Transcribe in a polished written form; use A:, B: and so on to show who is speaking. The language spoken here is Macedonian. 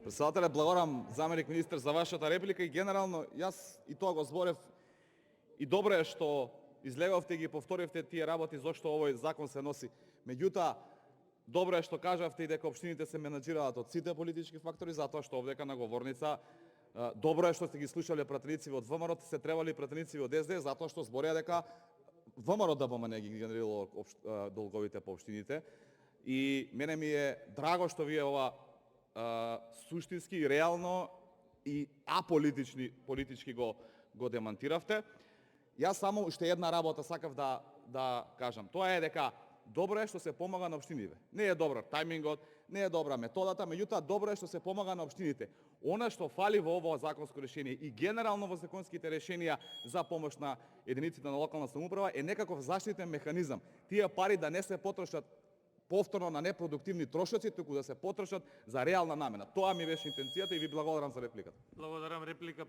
A: Председателе, благодарам заменик министер за вашата реплика и генерално јас и тоа го зборев и добро е што излеговте и ги повторивте тие работи зашто овој закон се носи. Меѓутоа, добро е што кажавте и дека општините се менаџираат од сите политички фактори, затоа што овдека на говорница добро е што сте ги слушале пратеници од ВМРО, се требали пратеници од СДС, затоа што збореа дека ВМРО ДПМН ги генерирало долговите по општините. И мене ми е драго што вие ова суштински и реално и политички го демантиравте. Јас само уште една работа сакав да кажам. Тоа е дека добро е што се помага на општините. Не е добро тајмингот, не е добра методата, меѓутоа добро е што се помага на општините. Она што фали во овој законско решение и генерално во законските решенија за помош на единиците на локална самоуправа е некаков заштитен механизам. Тие пари да не се потрошат повторно на непродуктивни трошоци, туку да се потрошат за реална намена. Тоа ми беше интенцијата и ви благодарам за репликата.
B: Благодарам. Реплика